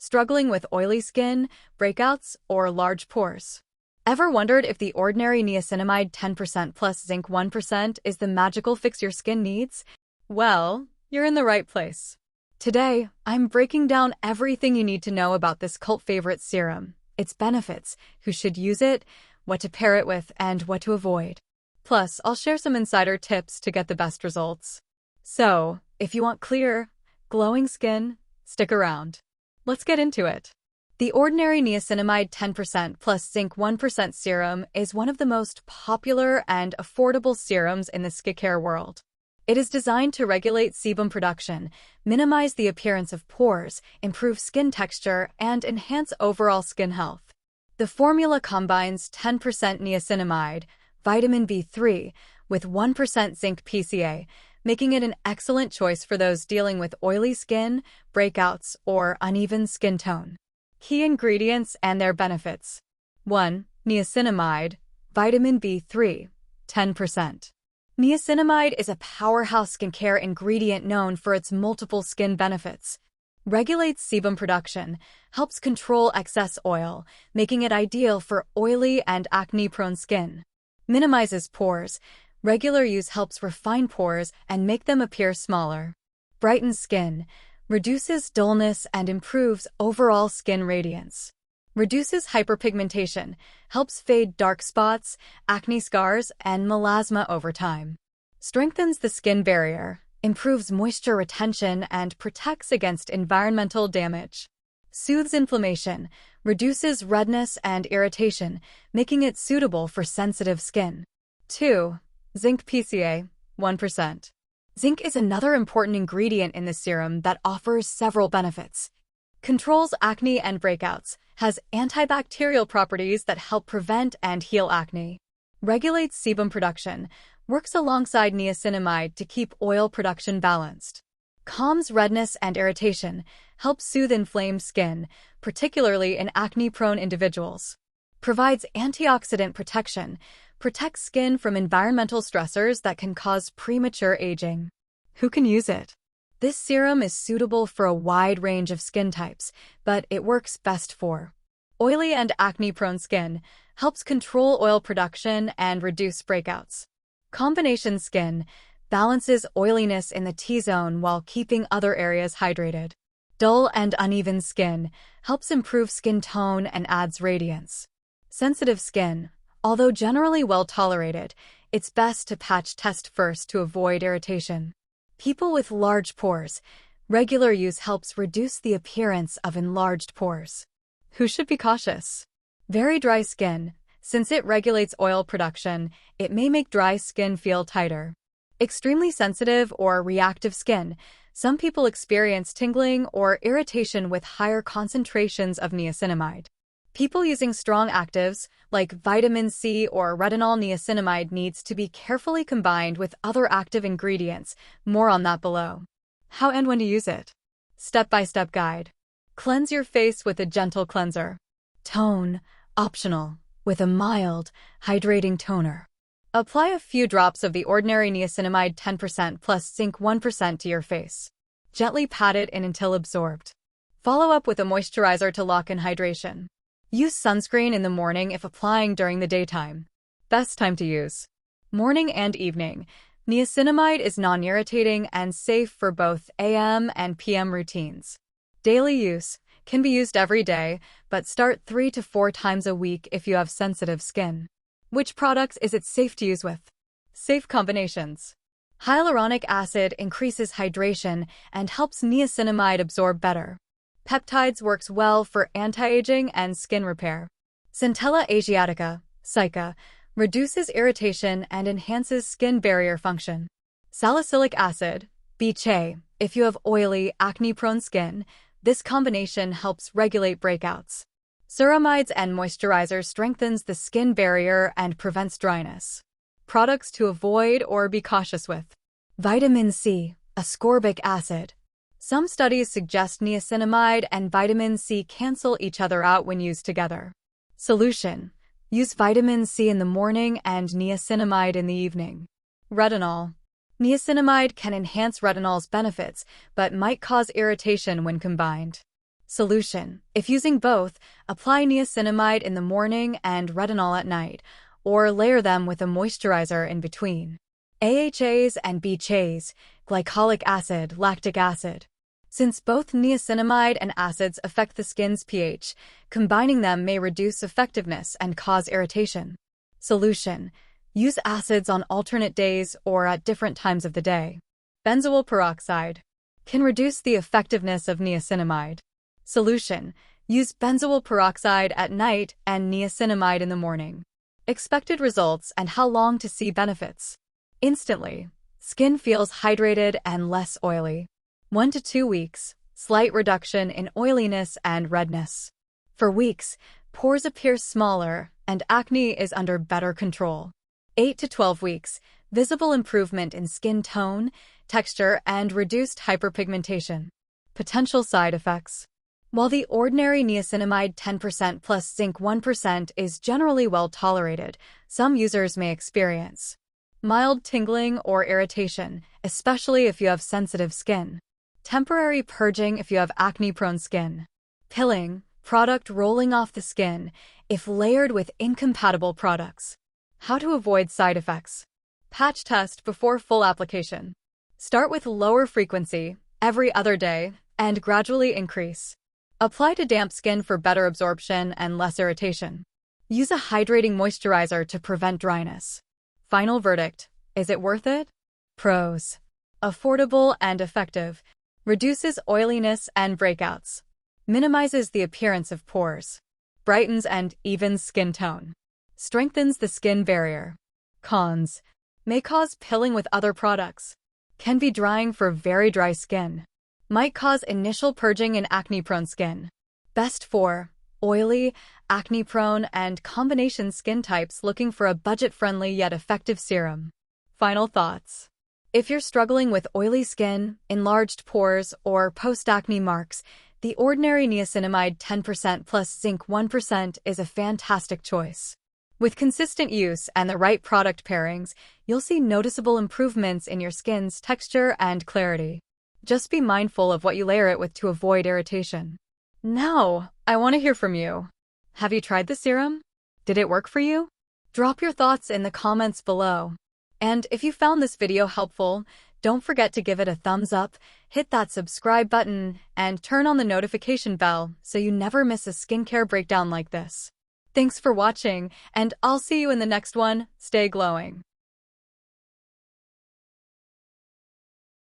Struggling with oily skin, breakouts, or large pores? Ever wondered if the Ordinary Niacinamide 10% plus Zinc 1% is the magical fix your skin needs? Well, you're in the right place. Today, I'm breaking down everything you need to know about this cult favorite serum, its benefits, who should use it, what to pair it with, and what to avoid. Plus, I'll share some insider tips to get the best results. So, if you want clear, glowing skin, stick around. Let's get into it. The Ordinary Niacinamide 10% plus Zinc 1% serum is one of the most popular and affordable serums in the skincare world. It is designed to regulate sebum production, minimize the appearance of pores, improve skin texture, and enhance overall skin health. The formula combines 10% niacinamide, vitamin B3, with 1% zinc PCA, making it an excellent choice for those dealing with oily skin, breakouts, or uneven skin tone. Key ingredients and their benefits. 1. Niacinamide, vitamin B3, 10%. Niacinamide is a powerhouse skincare ingredient known for its multiple skin benefits. Regulates sebum production, helps control excess oil, making it ideal for oily and acne-prone skin. Minimizes pores. Regular use helps refine pores and make them appear smaller. Brightens skin, reduces dullness and improves overall skin radiance. Reduces hyperpigmentation, helps fade dark spots, acne scars, and melasma over time. Strengthens the skin barrier, improves moisture retention, and protects against environmental damage. Soothes inflammation, reduces redness and irritation, making it suitable for sensitive skin. 2. Zinc PCA, 1%. Zinc is another important ingredient in the serum that offers several benefits. Controls acne and breakouts, has antibacterial properties that help prevent and heal acne. Regulates sebum production, works alongside niacinamide to keep oil production balanced. Calms redness and irritation, helps soothe inflamed skin, particularly in acne-prone individuals. Provides antioxidant protection, protects skin from environmental stressors that can cause premature aging. Who can use it? This serum is suitable for a wide range of skin types, but it works best for oily and acne-prone skin, helps control oil production and reduce breakouts. Combination skin, balances oiliness in the T-zone while keeping other areas hydrated. Dull and uneven skin, helps improve skin tone and adds radiance. Sensitive skin, although generally well tolerated, it's best to patch test first to avoid irritation. People with large pores, regular use helps reduce the appearance of enlarged pores. Who should be cautious? Very dry skin, since it regulates oil production, it may make dry skin feel tighter. Extremely sensitive or reactive skin, some people experience tingling or irritation with higher concentrations of niacinamide. People using strong actives, like vitamin C or retinol, niacinamide needs to be carefully combined with other active ingredients. More on that below. How and when to use it. Step-by-step guide. Cleanse your face with a gentle cleanser. Tone, optional, with a mild, hydrating toner. Apply a few drops of the Ordinary Niacinamide 10% plus Zinc 1% to your face. Gently pat it in until absorbed. Follow up with a moisturizer to lock in hydration. Use sunscreen in the morning if applying during the daytime. Best time to use. Morning and evening. Niacinamide is non-irritating and safe for both AM and PM routines. Daily use. Can be used every day, but start 3 to 4 times a week if you have sensitive skin. Which products is it safe to use with? Safe combinations. Hyaluronic acid increases hydration and helps niacinamide absorb better. Peptides works well for anti-aging and skin repair. Centella asiatica, SICA, reduces irritation and enhances skin barrier function. Salicylic acid, BCAA, if you have oily, acne-prone skin, this combination helps regulate breakouts. Ceramides and moisturizers strengthens the skin barrier and prevents dryness. Products to avoid or be cautious with. Vitamin C, ascorbic acid. Some studies suggest niacinamide and vitamin C cancel each other out when used together. Solution. Use vitamin C in the morning and niacinamide in the evening. Retinol. Niacinamide can enhance retinol's benefits, but might cause irritation when combined. Solution: if using both, apply niacinamide in the morning and retinol at night, or layer them with a moisturizer in between. AHAs and BHAs, glycolic acid, lactic acid. Since both niacinamide and acids affect the skin's pH, combining them may reduce effectiveness and cause irritation. Solution: use acids on alternate days or at different times of the day. Benzoyl peroxide can reduce the effectiveness of niacinamide. Solution: use benzoyl peroxide at night and niacinamide in the morning. Expected results and how long to see benefits. Instantly, skin feels hydrated and less oily. 1 to 2 weeks, slight reduction in oiliness and redness. For weeks, pores appear smaller and acne is under better control. 8 to 12 weeks, visible improvement in skin tone, texture, and reduced hyperpigmentation. Potential side effects. While the ordinary niacinamide 10% plus zinc 1% is generally well tolerated, some users may experience mild tingling or irritation, especially if you have sensitive skin. Temporary purging if you have acne-prone skin. Pilling, product rolling off the skin, if layered with incompatible products. How to avoid side effects. Patch test before full application. Start with lower frequency, every other day, and gradually increase. Apply to damp skin for better absorption and less irritation. Use a hydrating moisturizer to prevent dryness. Final verdict: is it worth it? Pros: affordable and effective. Reduces oiliness and breakouts. Minimizes the appearance of pores. Brightens and evens skin tone. Strengthens the skin barrier. Cons: may cause pilling with other products. Can be drying for very dry skin. Might cause initial purging in acne-prone skin. Best for oily, acne-prone, and combination skin types looking for a budget-friendly yet effective serum. Final thoughts. If you're struggling with oily skin, enlarged pores, or post-acne marks, the Ordinary Niacinamide 10% plus zinc 1% is a fantastic choice. With consistent use and the right product pairings, you'll see noticeable improvements in your skin's texture and clarity. Just be mindful of what you layer it with to avoid irritation. Now, I want to hear from you. Have you tried the serum? Did it work for you? Drop your thoughts in the comments below. And if you found this video helpful, don't forget to give it a thumbs up, hit that subscribe button, and turn on the notification bell so you never miss a skincare breakdown like this. Thanks for watching, and I'll see you in the next one. Stay glowing.